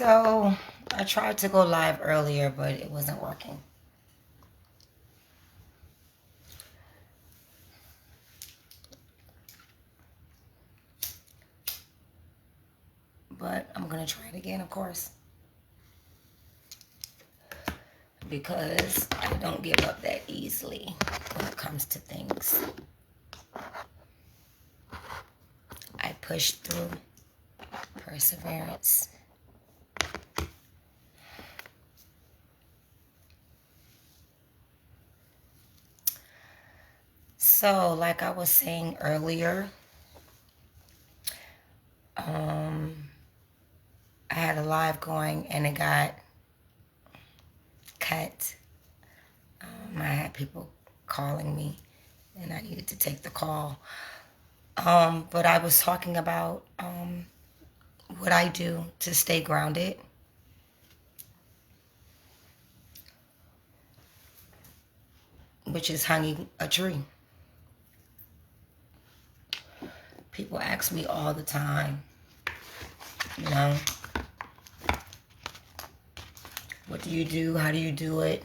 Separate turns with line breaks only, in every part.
So I tried to go live earlier, but it wasn't working. But I'm going to try it again, of course, because I don't give up that easily when it comes to things. I push through. Perseverance. So, like I was saying earlier, I had a live going and it got cut. I had people calling me and I needed to take the call. But I was talking about what I do to stay grounded. Which is hanging a tree. People ask me all the time, you know, what do you do? How do you do it?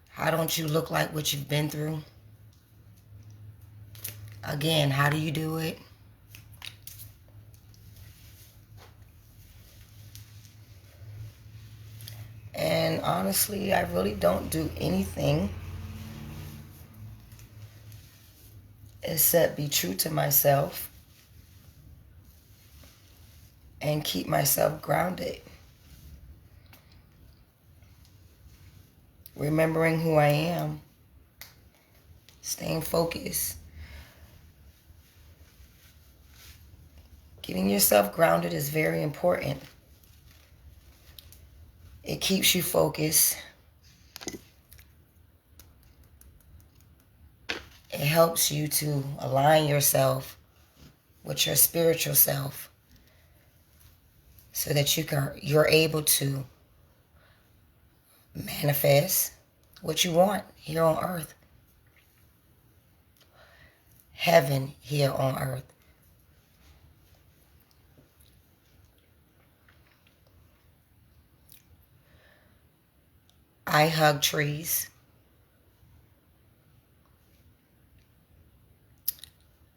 How don't you look like what you've been through? Again, how do you do it? And honestly, I really don't do anything except be true to myself and keep myself grounded. Remembering who I am. Staying focused. Getting yourself grounded is very important. It keeps you focused. It helps you to align yourself with your spiritual self so that you're able to manifest what you want here on earth. Heaven here on earth. I hug trees.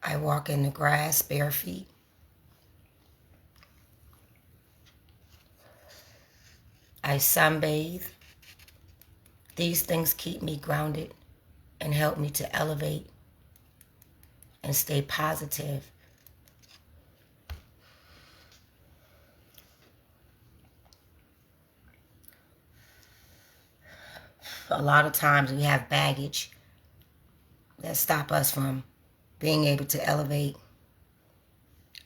I walk in the grass bare feet. I sunbathe. These things keep me grounded and help me to elevate and stay positive. A lot of times we have baggage that stop us from being able to elevate.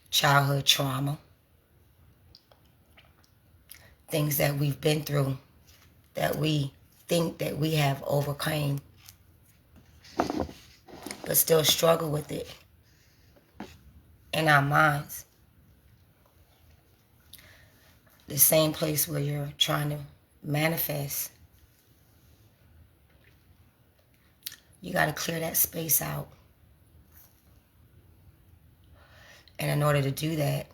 Childhood trauma. Things that we've been through that we think that we have overcome, but still struggle with it in our minds. The same place where you're trying to manifest. You got to clear that space out. And in order to do that,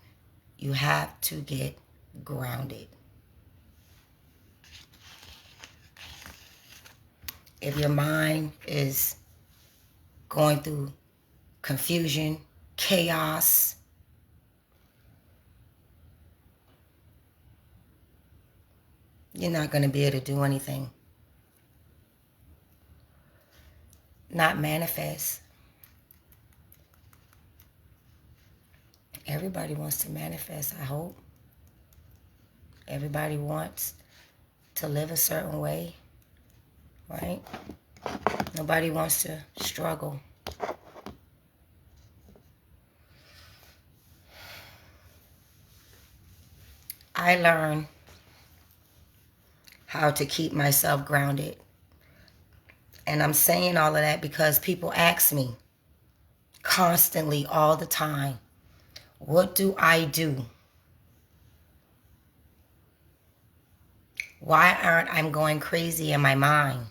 you have to get grounded. If your mind is going through confusion, chaos, you're not going to be able to do anything. Not manifest. Everybody wants to manifest, I hope. Everybody wants to live a certain way, right? Nobody wants to struggle. I learned how to keep myself grounded. And I'm saying all of that because people ask me constantly all the time, what do I do? Why aren't I going crazy in my mind?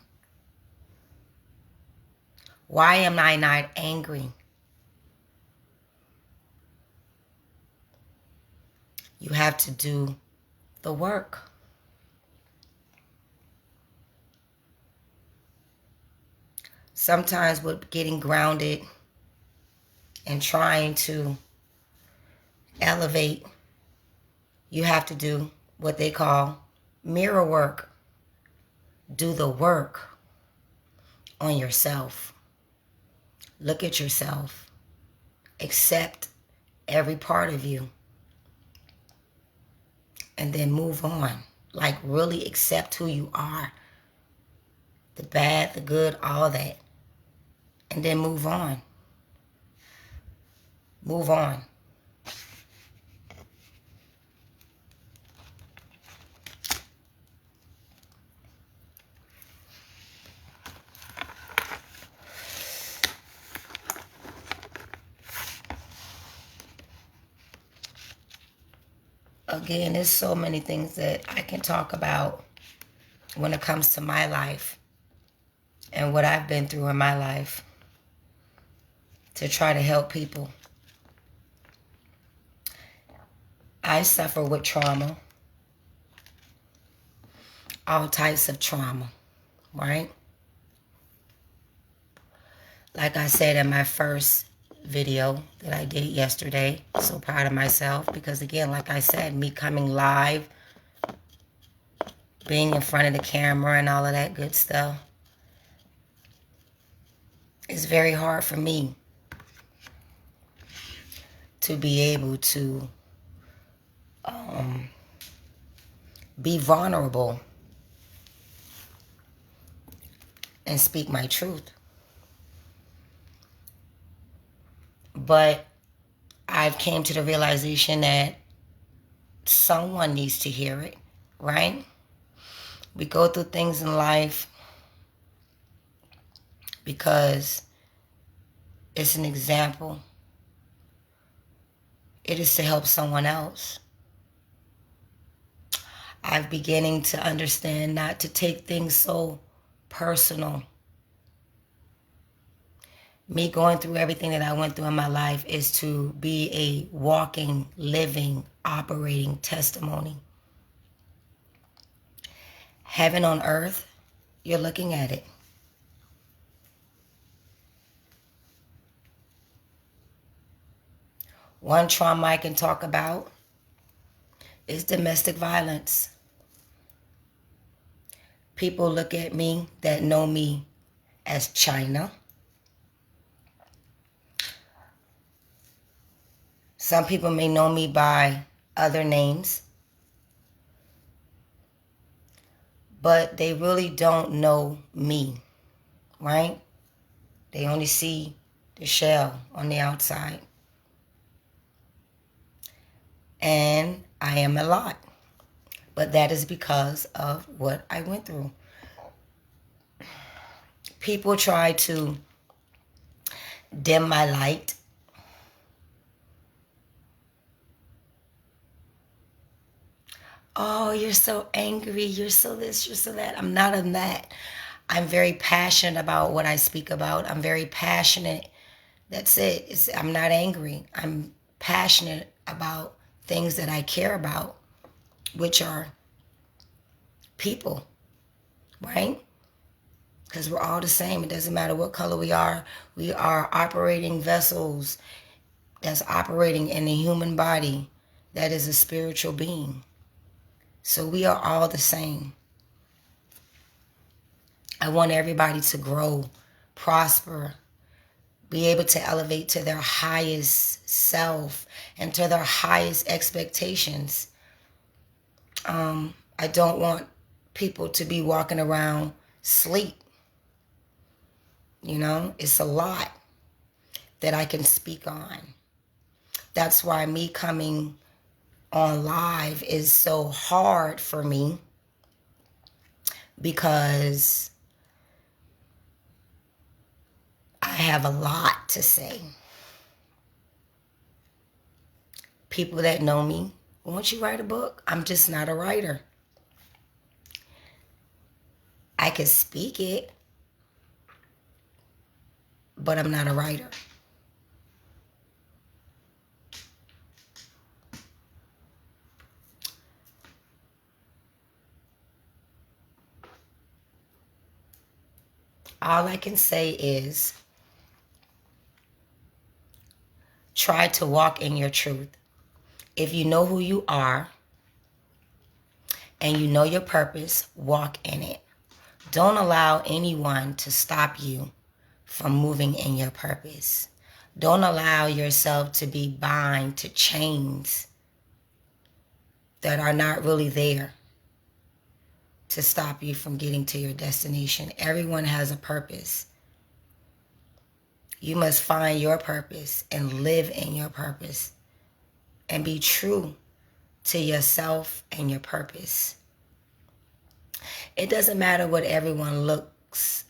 Why am I not angry? You have to do the work. Sometimes with getting grounded and trying to elevate, you have to do what they call mirror work. Do the work on yourself. Look at yourself. Accept every part of you. And then move on. Like really accept who you are. The bad, the good, all that. And then move on. Move on. Again, there's so many things that I can talk about when it comes to my life and what I've been through in my life to try to help people. I suffer with trauma, all types of trauma, right? Like I said in my first video that I did yesterday, so proud of myself because again, like I said, me coming live, being in front of the camera and all of that good stuff, it's very hard for me to be able to be vulnerable and speak my truth. But I've came to the realization that someone needs to hear it, right? We go through things in life because it's an example. It is to help someone else. I'm beginning to understand not to take things so personal. Me going through everything that I went through in my life is to be a walking, living, operating testimony. Heaven on earth, you're looking at it. One trauma I can talk about is domestic violence. People look at me that know me as China. Some people may know me by other names, but they really don't know me, right? They only see the shell on the outside. And I am a lot, but that is because of what I went through. People try to dim my light. Oh, you're so angry, you're so this, you're so that. I'm not in that. I'm very passionate about what I speak about. I'm very passionate. That's it. I'm not angry. I'm passionate about things that I care about, which are people, right? Because we're all the same. It doesn't matter what color we are. We are operating vessels that's operating in the human body that is a spiritual being. So we are all the same. I want everybody to grow, prosper, be able to elevate to their highest self and to their highest expectations. I don't want people to be walking around sleep. You know, it's a lot that I can speak on. That's why me coming on live is so hard for me, because I have a lot to say. People that know me, won't you write a book? I'm just not a writer. I can speak it, but I'm not a writer. All I can say is try to walk in your truth. If you know who you are and you know your purpose, walk in it. Don't allow anyone to stop you from moving in your purpose. Don't allow yourself to be bound to chains that are not really there to stop you from getting to your destination. Everyone has a purpose. You must find your purpose and live in your purpose and be true to yourself and your purpose. It doesn't matter what everyone looks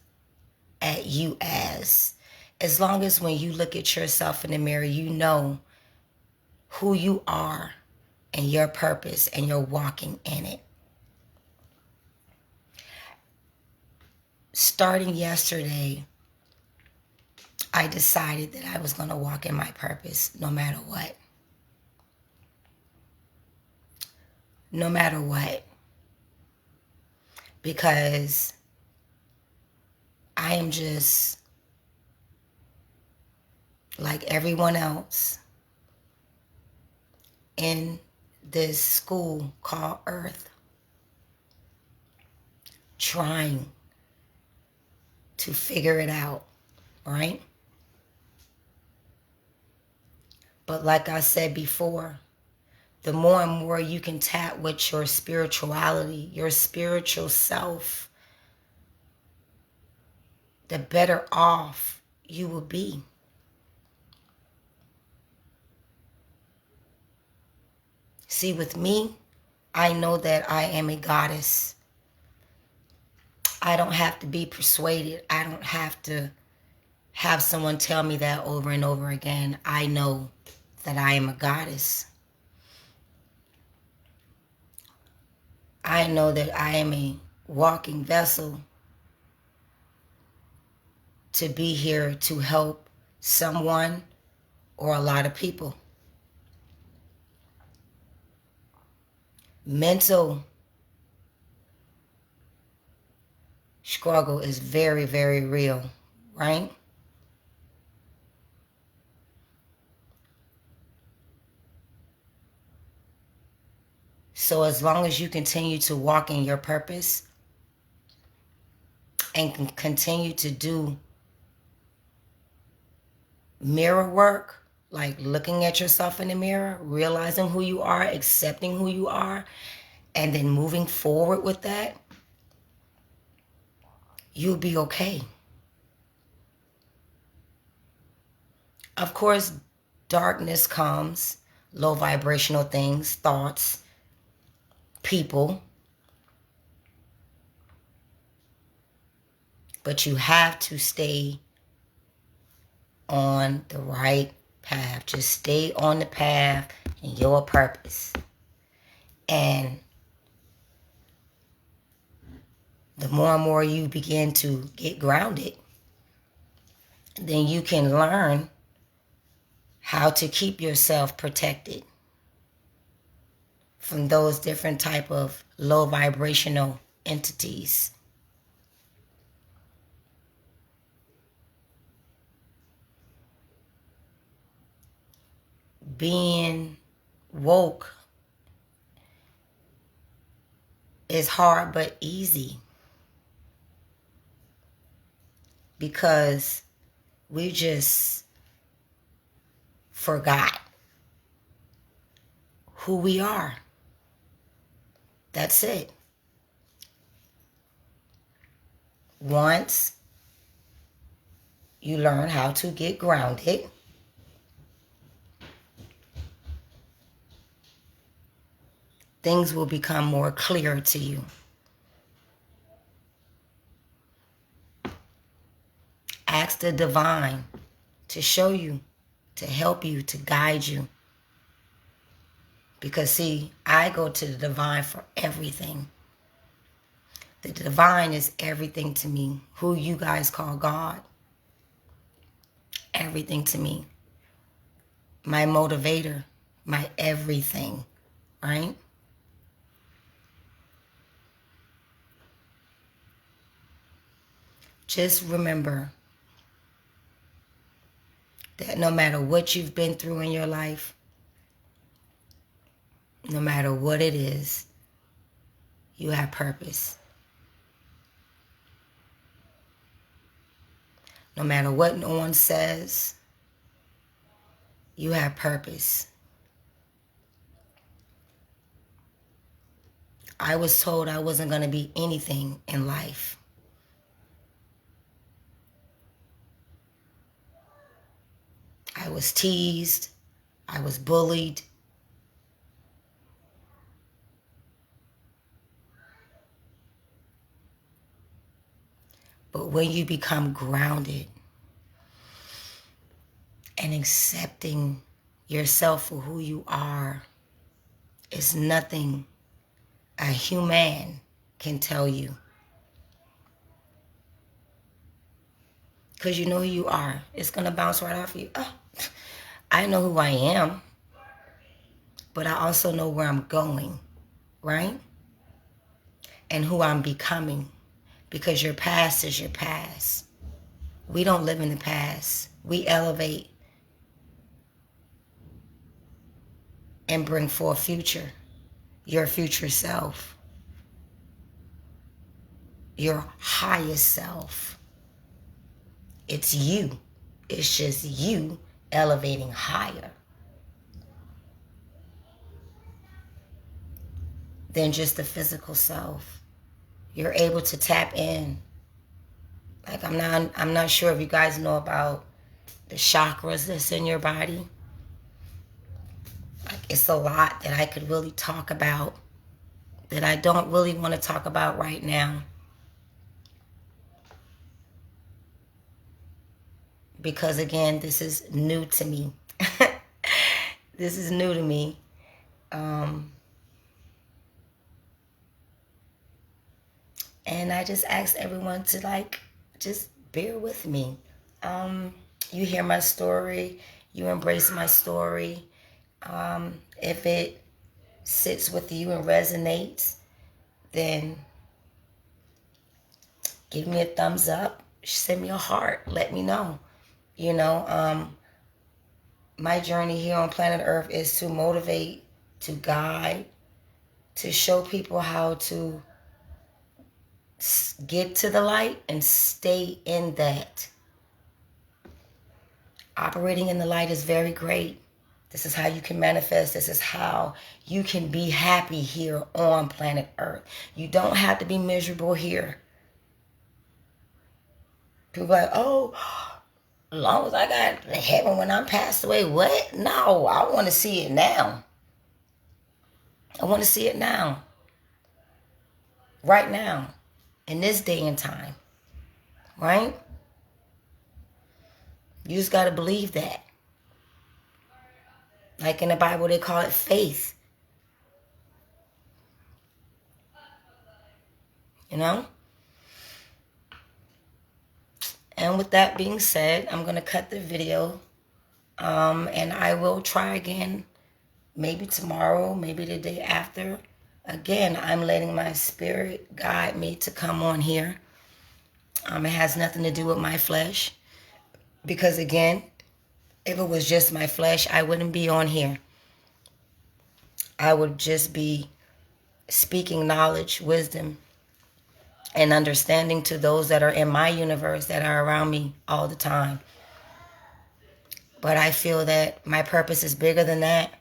at you as long as when you look at yourself in the mirror, you know who you are and your purpose and you're walking in it. Starting yesterday, I decided that I was going to walk in my purpose no matter what. No matter what. Because I am just like everyone else in this school called Earth, trying to figure it out, right? But like I said before, the more and more you can tap with your spirituality, your spiritual self, the better off you will be. See, with me, I know that I am a goddess. I don't have to be persuaded. I don't have to have someone tell me that over and over again. I know that I am a goddess. I know that I am a walking vessel to be here to help someone or a lot of people. Mental struggle is very, very real, right? So as long as you continue to walk in your purpose and can continue to do mirror work, like looking at yourself in the mirror, realizing who you are, accepting who you are, and then moving forward with that, you'll be okay. Of course, darkness comes, low vibrational things, thoughts, people. But you have to stay on the right path. Just stay on the path and your purpose. And the more and more you begin to get grounded, then you can learn how to keep yourself protected from those different type of low vibrational entities. Being woke is hard but easy because we just forgot who we are. That's it. Once you learn how to get grounded, things will become more clear to you. Ask the divine to show you, to help you, to guide you. Because see, I go to the divine for everything. The divine is everything to me. Who you guys call God. Everything to me. My motivator, my everything, right? just remember that no matter what you've been through in your life, no matter what it is, you have purpose. No matter what no one says, you have purpose. I was told I wasn't going to be anything in life. I was teased. I was bullied. But when you become grounded and accepting yourself for who you are, it's nothing a human can tell you. Because you know who you are. It's going to bounce right off you. Oh, I know who I am, but I also know where I'm going, right? And who I'm becoming. Because your past is your past. We don't live in the past. We elevate and bring forth future. Your future self. Your highest self. It's you. It's just you elevating higher than just the physical self. You're able to tap in. Like I'm not sure if you guys know about the chakras that's in your body. Like it's a lot that I could really talk about that I don't really want to talk about right now. Because again, this is new to me. This is new to me. And I just ask everyone to just bear with me. You hear my story, you embrace my story. If it sits with you and resonates, then give me a thumbs up, send me a heart, let me know. You know, my journey here on planet Earth is to motivate, to guide, to show people how to get to the light and stay in that. Operating in the light is very great. This is how you can manifest. This is how you can be happy here on planet Earth. You don't have to be miserable here. People are like, oh, as long as I got heaven when I'm passed away. What? No, I want to see it now. I want to see it now. Right now. In this day and time. Right? You just got to believe that. Like in the Bible, they call it faith. You know? And with that being said, I'm going to cut the video. And I will try again. Maybe tomorrow, maybe the day after. Again, I'm letting my spirit guide me to come on here. It has nothing to do with my flesh. Because again, if it was just my flesh, I wouldn't be on here. I would just be speaking knowledge, wisdom, and understanding to those that are in my universe that are around me all the time. But I feel that my purpose is bigger than that.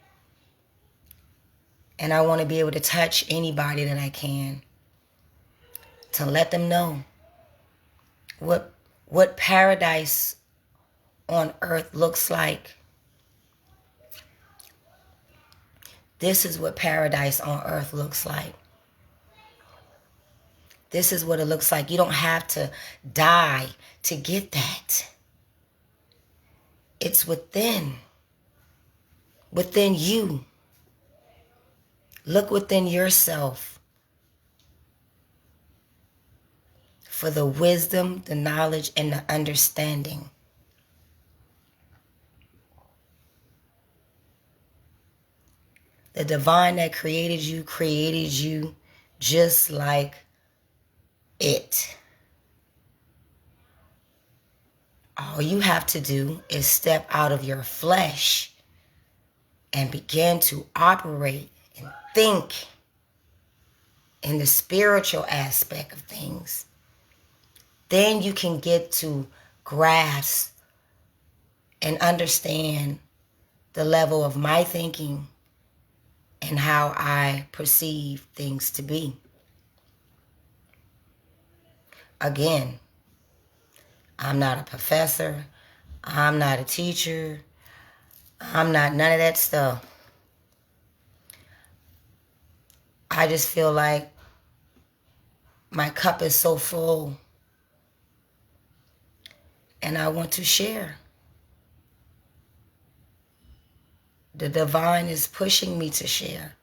And I want to be able to touch anybody that I can. To let them know what paradise on earth looks like. This is what paradise on earth looks like. This is what it looks like. You don't have to die to get that. It's within. Within you. Look within yourself for the wisdom, the knowledge, and the understanding. The divine that created you just like it. All you have to do is step out of your flesh and begin to operate and think in the spiritual aspect of things. Then you can get to grasp and understand the level of my thinking and how I perceive things to be. Again, I'm not a professor. I'm not a teacher. I'm not none of that stuff. I just feel like my cup is so full and I want to share. The divine is pushing me to share.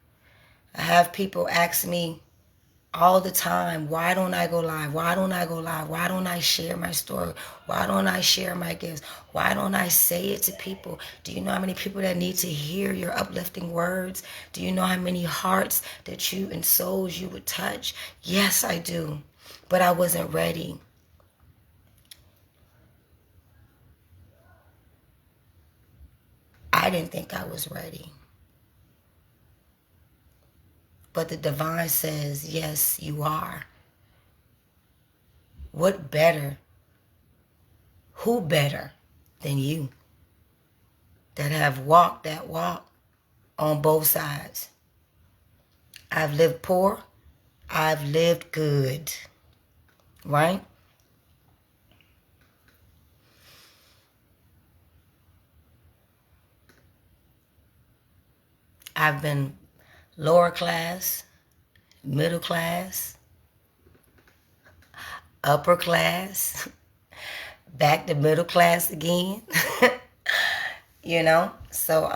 I have people ask me all the time, why don't I go live? Why don't I go live? Why don't I share my story? Why don't I share my gifts? Why don't I say it to people? Do you know how many people that need to hear your uplifting words? Do you know how many hearts that you and souls you would touch? Yes, I do. But I wasn't ready. I didn't think I was ready. But the divine says, yes, you are. What better? Who better than you that have walked that walk on both sides? I've lived poor. I've lived good. Right? I've been lower class, middle class, upper class, back to middle class again. You know? So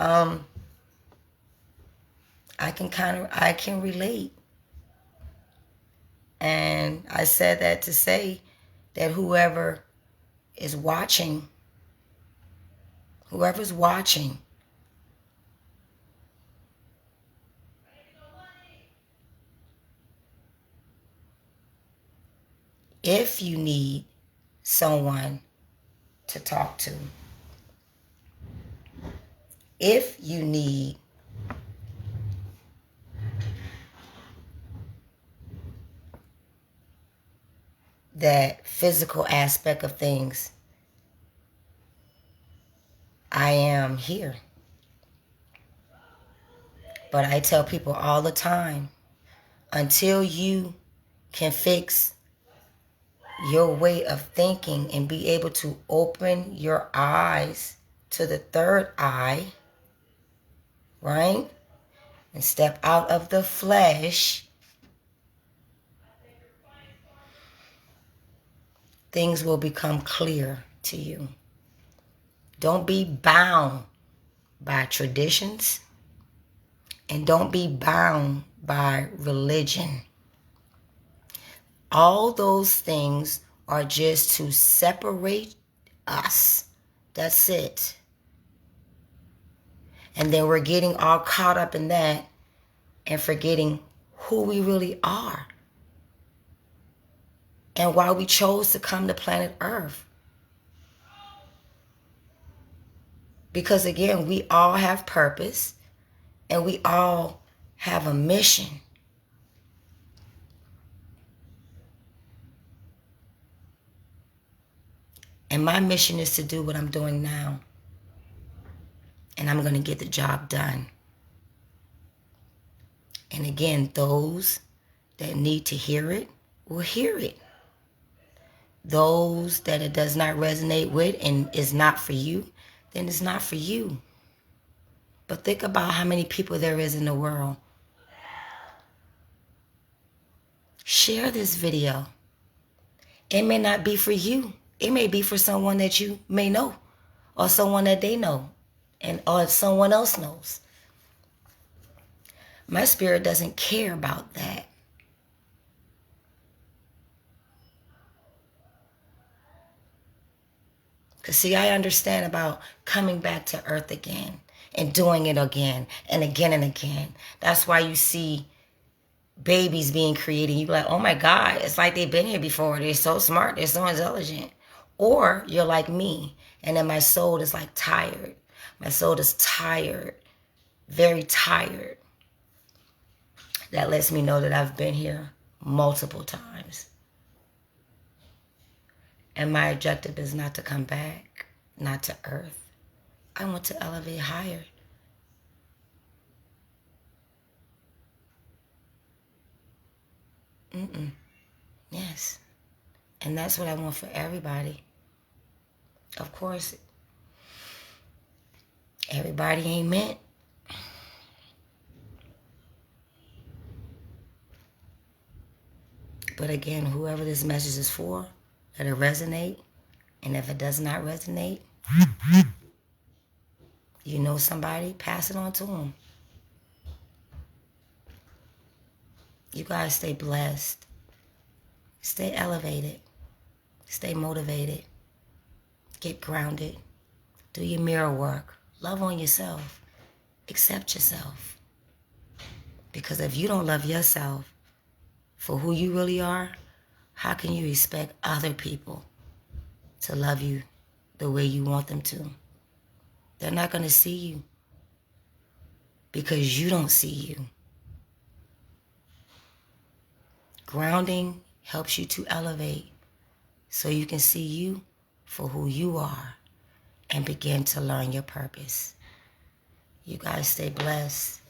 I can relate. And I said that to say that whoever's watching, if you need someone to talk to, if you need that physical aspect of things, I am here. But I tell people all the time, until you can fix your way of thinking and be able to open your eyes to the third eye, right? And step out of the flesh, things will become clear to you. Don't be bound by traditions and don't be bound by religion. All those things are just to separate us. That's it. And then we're getting all caught up in that and forgetting who we really are and why we chose to come to planet Earth. Because again, we all have purpose and we all have a mission. And my mission is to do what I'm doing now. And I'm going to get the job done. And again, those that need to hear it will hear it. Those that it does not resonate with and is not for you, then it's not for you. But think about how many people there is in the world. Share this video. It may not be for you. It may be for someone that you may know or someone that they know or someone else knows. My spirit doesn't care about that. Because see, I understand about coming back to earth again and doing it again and again and again. That's why you see babies being created. You be like, oh my God, it's like they've been here before. They're so smart. They're so intelligent. Or you're like me, and then my soul is like tired. My soul is tired, very tired. That lets me know that I've been here multiple times. And my objective is not to come back, not to earth. I want to elevate higher. Yes. And that's what I want for everybody. Of course, everybody ain't meant. But again, whoever this message is for, let it resonate. And if it does not resonate, you know somebody, pass it on to them. You guys stay blessed. Stay elevated. Stay motivated. Get grounded. Do your mirror work. Love on yourself. Accept yourself. Because if you don't love yourself for who you really are, how can you expect other people to love you the way you want them to? They're not going to see you because you don't see you. Grounding helps you to elevate so you can see you for who you are and begin to learn your purpose. You guys stay blessed.